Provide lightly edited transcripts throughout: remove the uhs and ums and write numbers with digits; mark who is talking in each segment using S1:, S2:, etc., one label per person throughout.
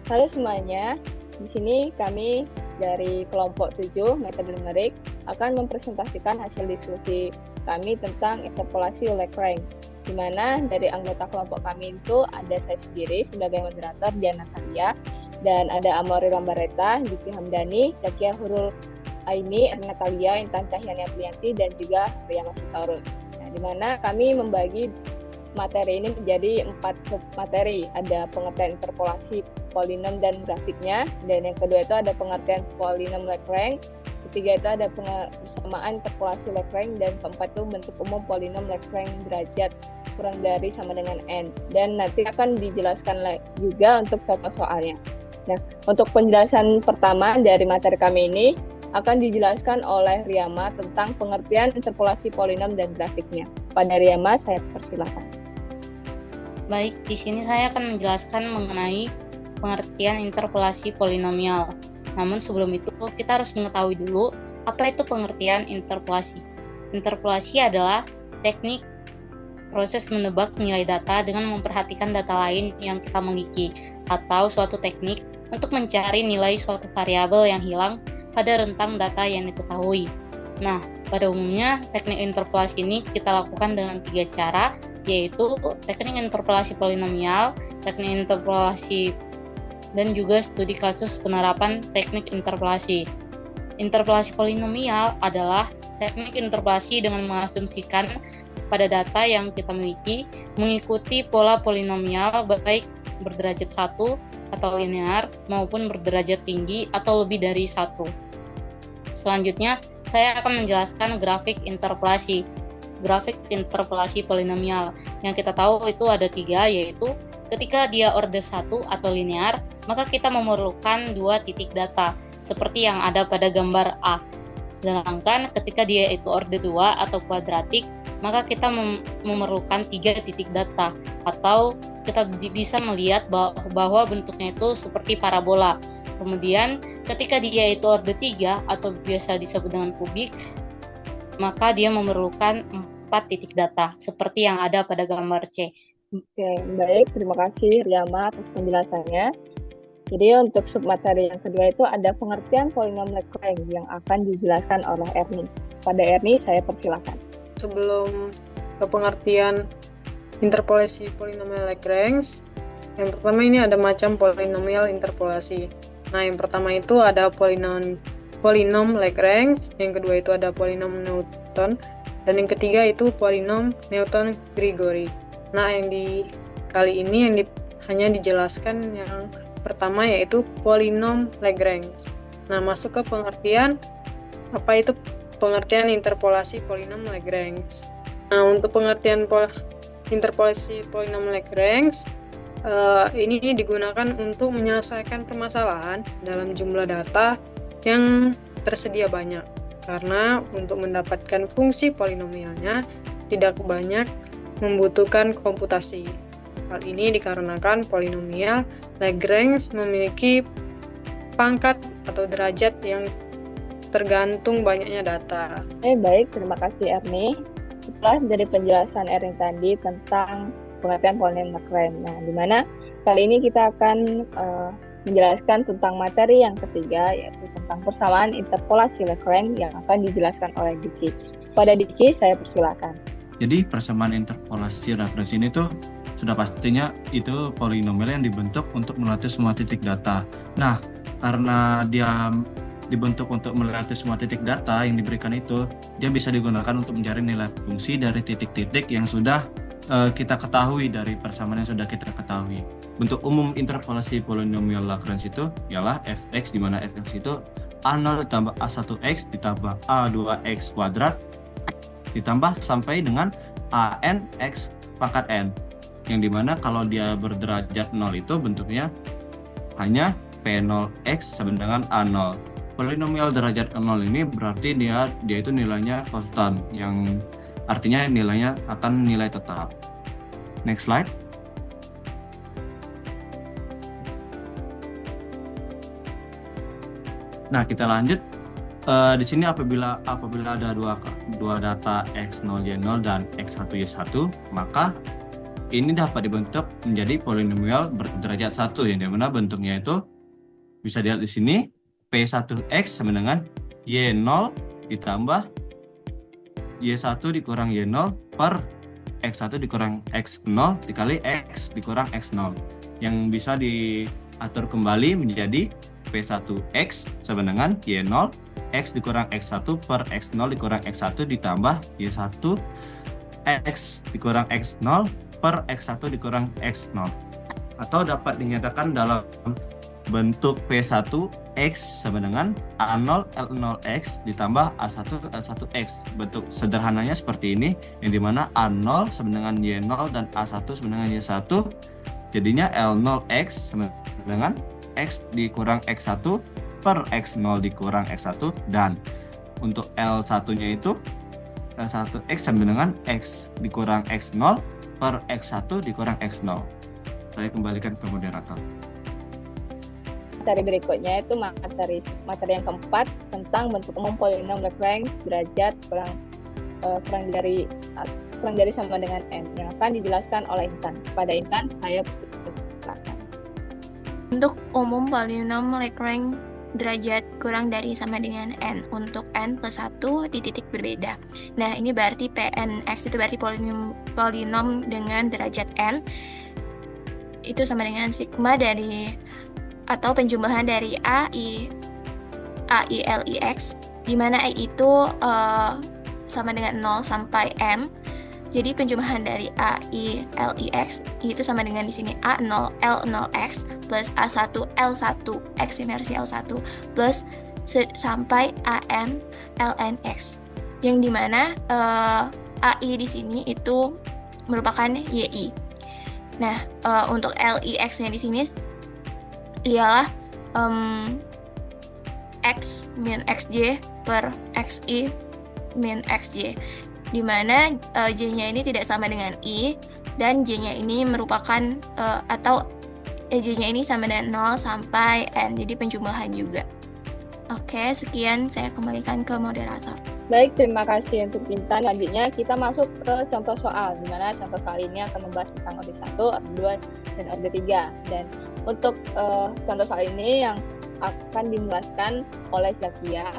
S1: Halo semuanya, di sini kami dari kelompok 7 metode numerik akan mempresentasikan hasil diskusi kami tentang interpolasi Lagrange, di mana dari anggota kelompok kami itu ada saya sendiri sebagai moderator, Diana Natalia, dan ada Amori Lambareta, Yuki Hamdani, Zakia Hurul Aini, Erna Natalia, Intan Cahyani Aprianti, dan juga Ria Masutaurus. Nah, di mana kami membagi materi ini menjadi 4 submateri. Ada pengertian interpolasi polinom dan grafiknya, dan yang kedua itu ada pengertian polinom Lagrange, ketiga itu ada persamaan interpolasi Lagrange, dan keempat itu bentuk umum polinom Lagrange derajat kurang dari sama dengan n. Dan nanti akan dijelaskan juga untuk contoh soalnya. Nah, untuk penjelasan pertama dari materi kami ini akan dijelaskan oleh Riyama tentang pengertian interpolasi polinom dan grafiknya. Pada Riyama, saya persilakan.
S2: Baik, di sini saya akan menjelaskan mengenai pengertian interpolasi polinomial. Namun sebelum itu, kita harus mengetahui dulu apa itu pengertian interpolasi. Interpolasi adalah teknik proses menebak nilai data dengan memperhatikan data lain yang kita miliki, atau suatu teknik untuk mencari nilai suatu variabel yang hilang pada rentang data yang diketahui. Nah, pada umumnya teknik interpolasi ini kita lakukan dengan 3 cara, yaitu teknik interpolasi polinomial, teknik interpolasi, dan juga studi kasus penerapan teknik interpolasi. Interpolasi polinomial adalah teknik interpolasi dengan mengasumsikan pada data yang kita miliki mengikuti pola polinomial baik berderajat 1 atau linear maupun berderajat tinggi atau lebih dari 1. Selanjutnya, saya akan menjelaskan grafik interpolasi. Grafik interpolasi polinomial yang kita tahu itu ada 3, yaitu ketika dia order 1 atau linear, maka kita memerlukan 2 titik data seperti yang ada pada gambar A. Sedangkan ketika dia itu order 2 atau kuadratik, maka kita memerlukan 3 titik data, atau kita bisa melihat bahwa bentuknya itu seperti parabola. Kemudian ketika dia itu order 3 atau biasa disebut dengan kubik, maka dia memerlukan 4 titik data seperti yang ada pada gambar C.
S1: Oke, baik, terima kasih Riyama atas penjelasannya. Jadi untuk submateri yang kedua itu ada pengertian polinom Lagrange yang akan dijelaskan oleh Erni. Pada Erni, saya persilakan.
S3: Sebelum ke pengertian interpolasi polinomial Lagrange, yang pertama ini ada macam polinomial interpolasi. Nah, yang pertama itu ada polinom Lagrange, yang kedua itu ada polinom Newton, dan yang ketiga itu polinom Newton-Grigori. Nah, yang di kali ini hanya dijelaskan yang pertama, yaitu polinom Lagrange. Nah, masuk ke pengertian, apa itu pengertian interpolasi polinom Lagrange. Nah, untuk pengertian interpolasi polinom Lagrange, ini digunakan untuk menyelesaikan permasalahan dalam jumlah data yang tersedia banyak, karena untuk mendapatkan fungsi polinomialnya tidak banyak membutuhkan komputasi. Hal ini dikarenakan polinomial Lagrange memiliki pangkat atau derajat yang tergantung banyaknya data.
S1: Baik, terima kasih Erni. Setelah dari penjelasan Erni tadi tentang pengertian polinom Lagrange. Nah, di mana kali ini kita akan menjelaskan tentang materi yang ketiga, yaitu tentang persamaan interpolasi Lagrange yang akan dijelaskan oleh Diki. Pada Diki, saya persilakan.
S4: Jadi persamaan interpolasi Lagrange ini tuh sudah pastinya itu polinomial yang dibentuk untuk melatih semua titik data. Nah, karena dia dibentuk untuk melatih semua titik data yang diberikan itu, dia bisa digunakan untuk mencari nilai fungsi dari titik-titik yang sudah kita ketahui dari persamaan yang sudah kita ketahui. Bentuk umum interpolasi polinomial Lagrange itu ialah fx, di mana fx itu a0 ditambah a1x ditambah a2x kuadrat ditambah sampai dengan an x pangkat n, yang dimana kalau dia berderajat 0 itu bentuknya hanya p0x sama dengan a0. Polinomial derajat 0 ini berarti dia itu nilainya konstan, yang artinya nilainya akan nilai tetap. Next slide. Nah, kita lanjut. Di sini apabila ada dua data x0y0 dan x1y1, maka ini dapat dibentuk menjadi polinomial berderajat 1 yang dimana bentuknya itu bisa dilihat di sini P1X sama dengan Y0 ditambah Y1 dikurang Y0 per X1 dikurang X0 dikali X dikurang X0 yang bisa diatur kembali menjadi P1X sama dengan Y0 X dikurang X1 per X0 dikurang X1 ditambah Y1 X dikurang X0 per X1 dikurang X0 atau dapat dinyatakan dalam bentuk P1X sama dengan A0 L0X ditambah A1 L1X. Bentuk sederhananya seperti ini yang dimana A0 sama dengan Y0 dan A1 sama dengan Y1 jadinya L0X sama dengan X dikurang X1 per X0 dikurang X1 dan untuk L1 nya itu L1X sama dengan X dikurang X0 per X1 dikurang X0. Saya kembalikan ke moderator.
S1: Materi berikutnya itu materi yang keempat tentang bentuk umum polinom Lagrange derajat kurang dari sama dengan n yang akan dijelaskan oleh Intan. Pada Intan, saya persilakan.
S5: Untuk umum polinom Lagrange derajat kurang dari sama dengan n untuk n plus 1 di titik berbeda. Nah, ini berarti Pnx itu berarti polinom dengan derajat n itu sama dengan sigma dari atau penjumlahan dari I, L, I, X, di mana I itu sama dengan 0 sampai M. Jadi penjumlahan dari I, L, I, X itu sama dengan di sini A0, L0X plus A1, L1, X inersi L1 plus sampai AN, LNX. Yang dimana AI di sini itu merupakan YI. Nah, untuk LIX-nya di sini ialah X min XJ per XI min XJ, di mana J-nya ini tidak sama dengan I dan J-nya ini merupakan J-nya ini sama dengan 0 sampai N, jadi penjumlahan juga. Oke, sekian saya kembalikan ke moderator.
S1: Baik, terima kasih untuk Intan. Selanjutnya kita masuk ke contoh soal, di mana contoh kali ini akan membahas tentang orde 1, orde 2, dan orde 3. Dan untuk contoh soal ini yang akan dijelaskan oleh Zakia.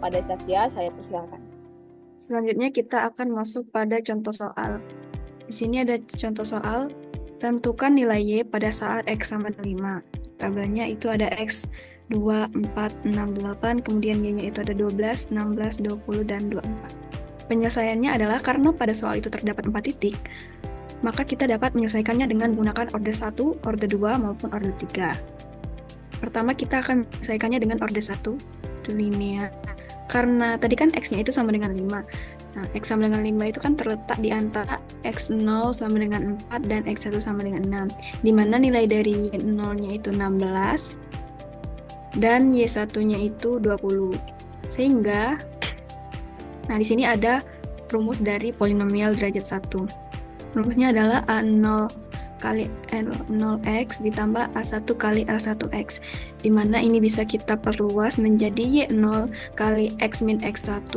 S1: Pada Zakia, saya persilakan.
S6: Selanjutnya kita akan masuk pada contoh soal. Di sini ada contoh soal, tentukan nilai Y pada saat X sama dengan 5. Tabelnya itu ada X 2, 4, 6, 8, kemudian Y-nya itu ada 12, 16, 20, dan 24. Penyelesaiannya adalah karena pada soal itu terdapat 4 titik, maka kita dapat menyelesaikannya dengan menggunakan orde 1, orde 2, maupun orde 3. Pertama kita akan menyelesaikannya dengan orde 1, itu linear. Karena tadi kan X-nya itu sama dengan 5. Nah, X sama dengan 5 itu kan terletak di antara X0 sama dengan 4 dan X1 sama dengan 6. Di mana nilai dari Y0-nya itu 16 dan Y1-nya itu 20. Sehingga nah di sini ada rumus dari polinomial derajat 1. Rumusnya adalah A0 kali L0X ditambah A1 kali L1X, di mana ini bisa kita perluas menjadi Y0 kali X min X1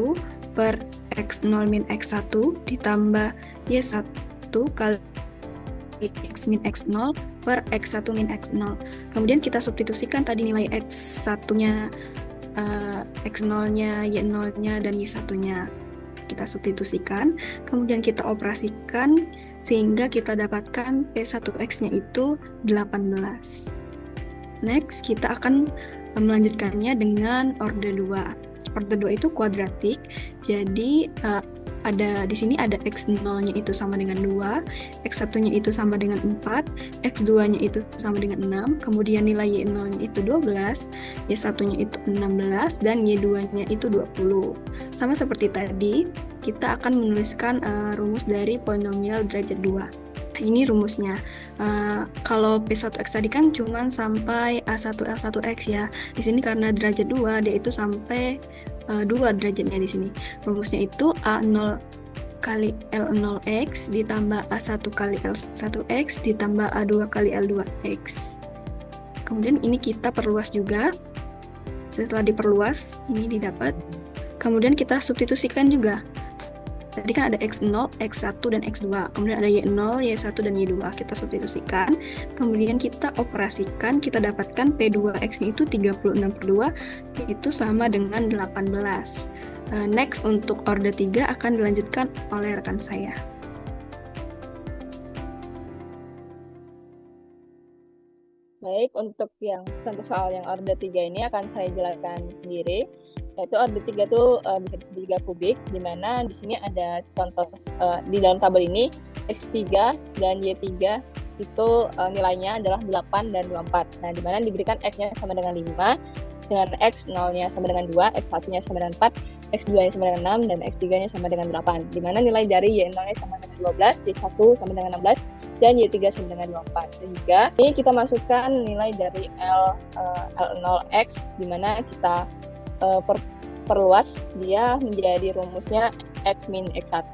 S6: per X0 min X1 ditambah Y1 kali X min X0 per X1 min X0. Kemudian kita substitusikan tadi nilai X1-nya, X0-nya, Y0-nya, dan Y1-nya. Kita substitusikan, kemudian kita operasikan, sehingga kita dapatkan P1X-nya itu 18. Next, kita akan melanjutkannya dengan orde 2. Orde 2 itu kuadratik, jadi ada di sini ada X0-nya itu sama dengan 2, X1-nya itu sama dengan 4, X2-nya itu sama dengan 6, kemudian nilai Y0-nya itu 12, Y1-nya itu 16, dan Y2-nya itu 20. Sama seperti tadi, kita akan menuliskan rumus dari polinomial derajat 2. Ini rumusnya. Kalau P1X tadi kan cuma sampai A1 L1X ya. Di sini karena derajat 2, dia itu sampai 2 derajatnya di sini. Rumusnya itu A0 kali L0X ditambah A1 kali L1X ditambah A2 kali L2X. Kemudian ini kita perluas juga. Setelah diperluas, ini didapat. Kemudian kita substitusikan juga. Tadi kan ada X0, X1, dan X2. Kemudian ada Y0, Y1, dan Y2. Kita substitusikan. Kemudian kita operasikan, kita dapatkan P2X-nya itu 36/2, itu sama dengan 18. Next, untuk order 3 akan dilanjutkan oleh rekan saya.
S1: Baik, untuk yang contoh soal yang order 3 ini akan saya jelaskan sendiri. Yaitu order 3 itu bisa disebut juga kubik, di mana di sini ada contoh di dalam tabel ini X3 dan Y3 itu nilainya adalah 8 dan 24. Nah, di mana diberikan X-nya sama dengan 5, dengan X0-nya sama dengan 2, X1-nya sama dengan 4, X2-nya sama dengan 6, dan X3-nya sama dengan 8. Di mana nilai dari Y0-nya sama dengan 12, Y1 sama dengan 16, dan Y3 sama dengan 24. Sehingga ini kita masukkan nilai dari L0X, di mana kita perluas dia menjadi rumusnya X min X1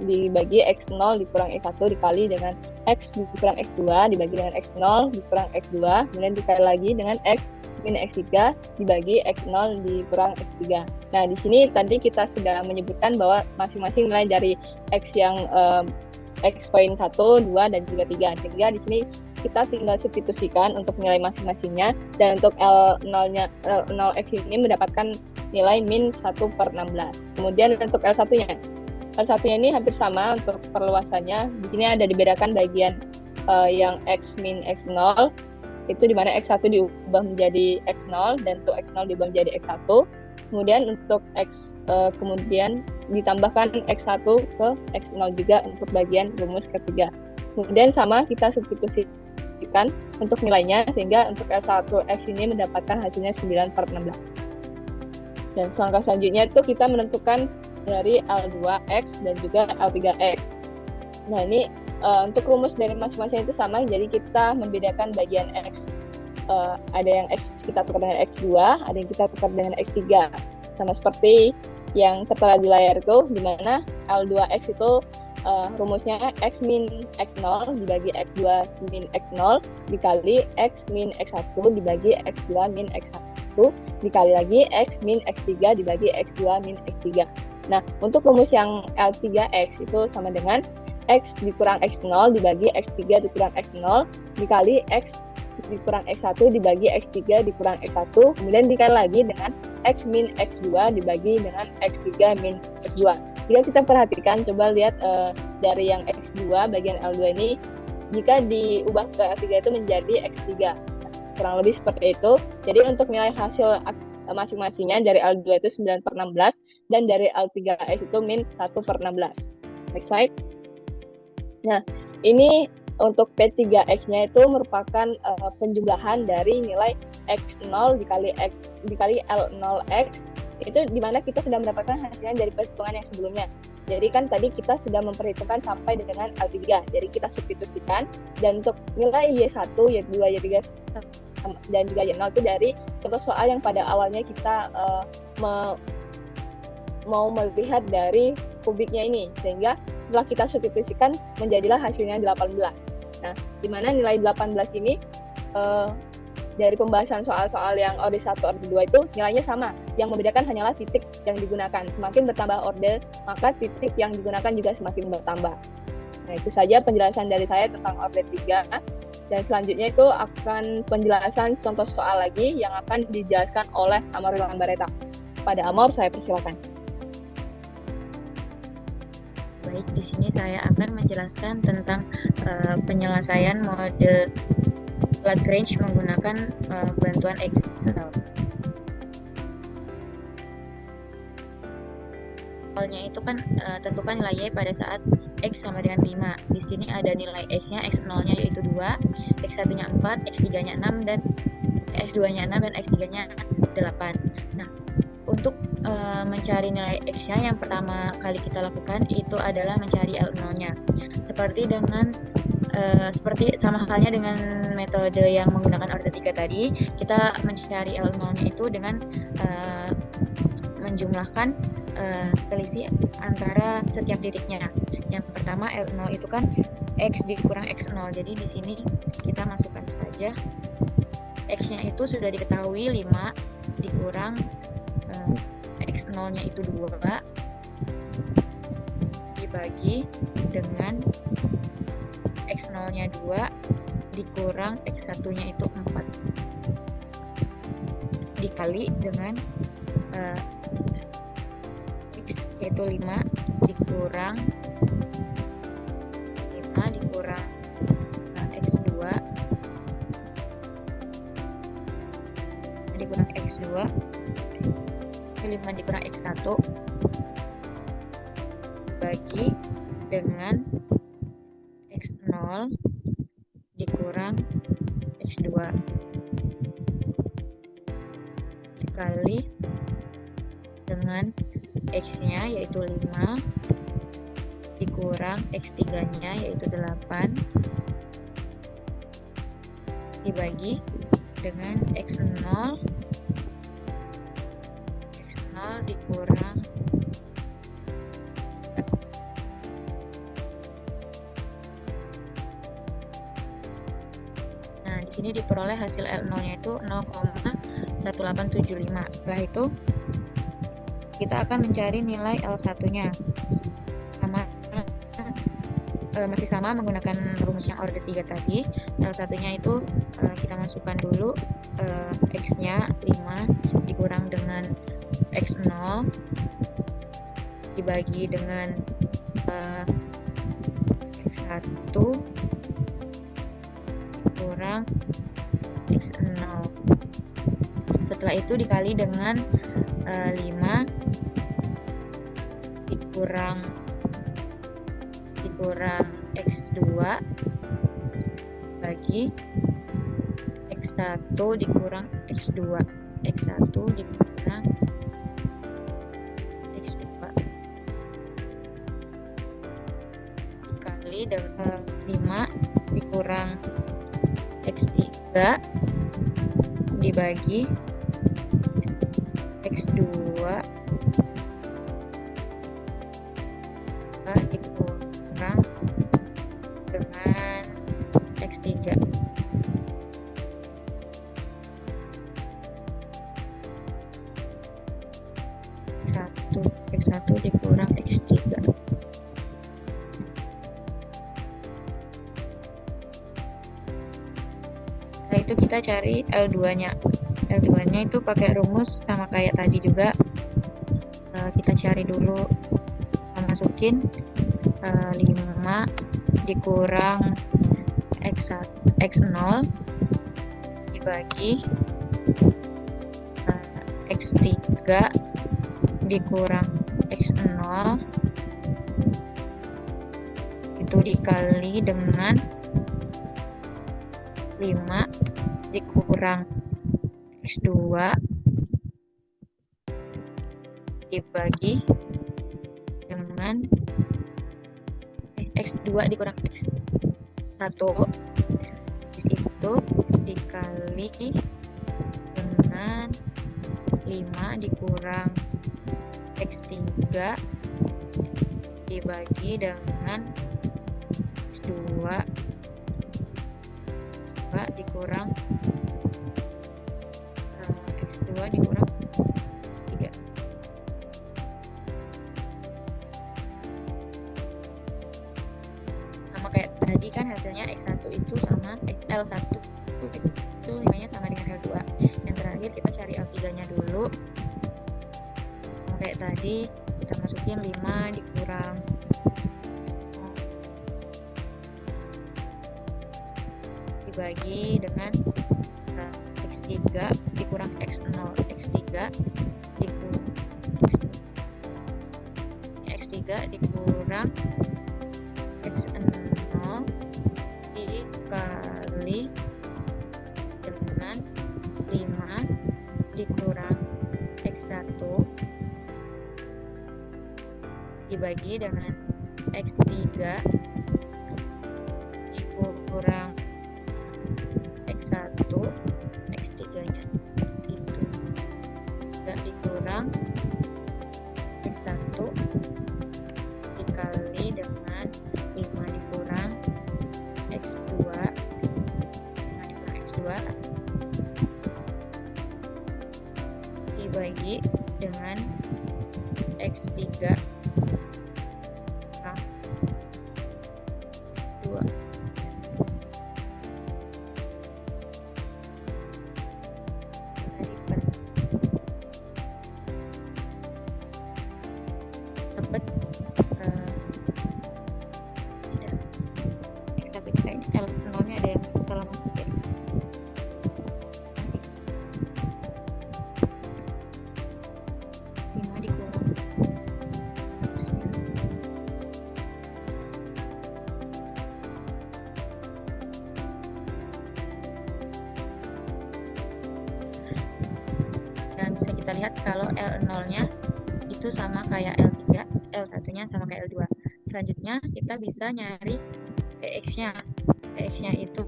S1: dibagi X0 dikurang X1 dikali dengan X dikurang X2 dibagi dengan X0 dikurang X2, kemudian dikali lagi dengan X min X3 dibagi X0 dikurang X3. Nah, di sini tadi kita sudah menyebutkan bahwa masing-masing nilai dari X yang X poin 1, 2, dan juga 3. Sehingga di sini kita tinggal substitusikan untuk nilai masing-masingnya, dan untuk L0X ini mendapatkan nilai min 1/16. Kemudian untuk L1-nya. L1-nya ini hampir sama untuk perluasannya. Di sini ada dibedakan bagian yang X min X0, itu di mana X1 diubah menjadi X0, dan untuk X0 diubah menjadi X1. Kemudian untuk X kemudian ditambahkan X1 ke X0 juga untuk bagian rumus ketiga. Kemudian sama kita substitusikan untuk nilainya, sehingga untuk L1X ini mendapatkan hasilnya 9/16. Dan langkah selanjutnya itu kita menentukan dari L2X dan juga L3X. Nah, ini untuk rumus dari masing-masing itu sama, jadi kita membedakan bagian X. Ada yang X kita tukar dengan X2, ada yang kita tukar dengan X3. Sama seperti yang tertera di layar itu, di mana L2X itu rumusnya X min X0 dibagi X2 min X0 dikali X min X1 dibagi X2 min X1 dikali lagi X min X3 dibagi X2 min X3. Nah, untuk rumus yang L3X itu sama dengan X dikurang X0 dibagi X3 dikurang X0 dikali X dikurang X1 dibagi X3 dikurang X1, kemudian dikali lagi dengan X min X2 dibagi dengan X3 min X2. Jika kita perhatikan, coba lihat dari yang X2 bagian L2 ini, jika diubah ke L3 itu menjadi X3. Kurang lebih seperti itu. Jadi untuk nilai hasil masing-masingnya dari L2 itu 9/16 dan dari L3X itu min 1/16. Next slide. Nah, ini untuk P3X-nya itu merupakan penjumlahan dari nilai X0 dikali L0X, itu dimana kita sudah mendapatkan hasilnya dari perhitungan yang sebelumnya. Jadi kan tadi kita sudah memperhitungkan sampai dengan L3, jadi kita substitusikan, dan untuk nilai Y1, Y2, Y3 dan juga Y0 itu dari contoh soal yang pada awalnya kita mau melihat dari kubiknya ini, sehingga setelah kita substitusikan menjadilah hasilnya 18. Nah, di mana nilai 18 ini dari pembahasan soal-soal yang order 1, order 2 itu nilainya sama. Yang membedakan hanyalah titik yang digunakan. Semakin bertambah order, maka titik yang digunakan juga semakin bertambah. Nah, itu saja penjelasan dari saya tentang order 3. Dan selanjutnya itu akan penjelasan contoh soal lagi yang akan dijelaskan oleh Amor Bareta. Pada Amor, saya persilakan.
S7: Baik, di sini saya akan menjelaskan tentang penyelesaian mode Lagrange menggunakan bantuan Excel. Awalnya itu kan tentukan nilai Y pada saat X sama dengan 5. Di sini ada nilai X-nya, X0-nya yaitu 2, X1-nya 4, X3-nya 6, dan X2-nya 6, dan X3-nya 8. Nah, untuk mencari nilai X-nya, yang pertama kali kita lakukan itu adalah mencari L0-nya. Seperti sama halnya dengan metode yang menggunakan order 3 tadi, kita mencari L0-nya itu dengan menjumlahkan selisih antara setiap titiknya. Yang pertama L0 itu kan X dikurang X0. Jadi di sini kita masukkan saja X-nya itu sudah diketahui 5 dikurang X0-nya itu 2 dibagi dengan X0-nya 2 dikurang X1-nya itu 4 dikali dengan X yaitu 5 dikurang X2 dikurang X2 5 dikurang X1 bagi dengan X0 dikurang X2 dikali dengan X-nya yaitu 5 dikurang X3-nya yaitu 8 dibagi dengan X0 dikurang di sini diperoleh hasil L0-nya itu 0,1875. Setelah itu kita akan mencari nilai L1-nya. Masih sama menggunakan rumus yang order 3 tadi. L1-nya itu kita masukkan dulu X-nya 5 dikurang dengan X0 dibagi dengan X1 kurang X0. Setelah itu dikali dengan 5 dikurang X2 bagi X1 dikurang X2 dikurang X2 dikali dengan 5 dikurang X3 dibagi X2 dikurang dengan X3 X1 dikurang X3 setelah itu kita cari L2-nya itu pakai rumus sama kayak tadi juga. Kita cari dulu, kita masukin 5 dikurang X0 dibagi X3 dikurang X0 itu dikali dengan 5 dikurang X2 dibagi dengan X2 dikurang X1 itu dikali dengan 5 dikurang X3 dibagi dengan X2 dikurang X2 dikurang 3 sama kayak tadi kan hasilnya X1 itu sama L1 itu nilainya sama dengan L2. Yang terakhir kita cari L3 nya dulu sama kayak tadi, kita masukin 5 dikurang dibagi dengan X3 dikurang X0 X3 dikurang X0 dikali dengan 5 dikurang X1 dibagi dengan X3 dikurang X1 X3 nya itu dikurang X1 dikali dengan 5 dikurang X2 dibagi dengan X3 nah, dapat X1 kayaknya L0-nya ada yang salah masukin. Lima dikurang dan bisa kita lihat kalau L0-nya itu sama kayak L3, L1-nya sama kayak L2. Selanjutnya kita bisa nyari PX-nya. PX-nya itu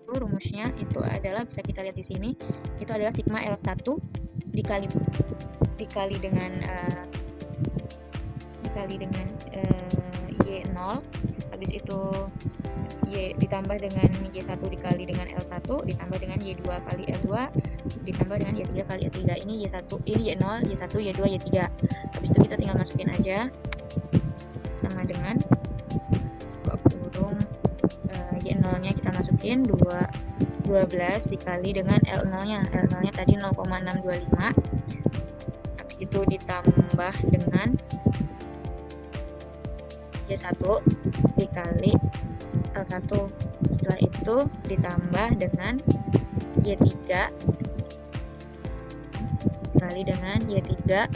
S7: rumusnya itu adalah, bisa kita lihat di sini, itu adalah sigma L1 dikali dengan Y0, habis itu Y ditambah dengan Y1 dikali dengan L1 ditambah dengan Y2 kali L2 ditambah dengan Y3 kali L3. Ini Y1, ini Y0, Y1, Y2, Y3. Habis itu kita tinggal masukin aja sama dengan kurung Y0-nya kita masukin 12 dikali dengan L0-nya. L0-nya tadi 0,625. Habis itu ditambah dengan Y1 dikali L1. Setelah itu ditambah dengan Y3 dikali dengan Y3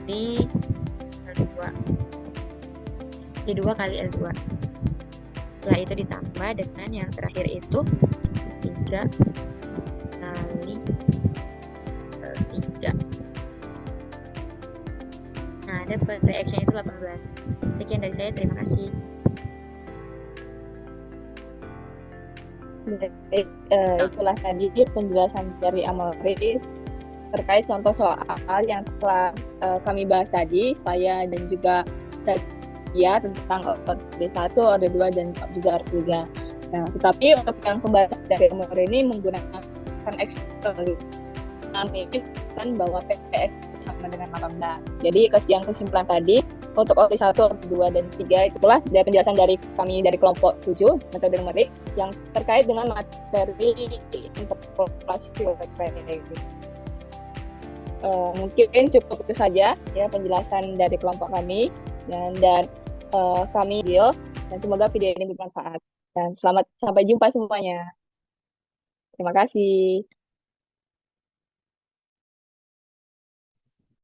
S7: di L2. Y2 kali L2. Setelah itu ditambah dengan yang terakhir itu 3 kali L3. Nah, dapat PX-nya itu 18. Sekian dari saya, terima kasih.
S1: Itulah tadi penjelasan dari Amoris terkait contoh soal yang telah kami bahas tadi, saya dan juga ya tentang orde 1, orde 2 dan juga orde 3. Nah, tetapi untuk yang pembahasan dari Amoris ini menggunakan eksternal, kami kan bahwa PX sama dengan 18. Jadi yang kesimpulan tadi untuk orde 1, orde 2 dan 3 itulah dari penjelasan dari kami dari kelompok 7 metode numerik yang terkait dengan materi interpolasi Lagrange. Mungkin cukup itu saja ya penjelasan dari kelompok kami dan kami video, dan semoga video ini bermanfaat dan selamat sampai jumpa semuanya. Terima kasih.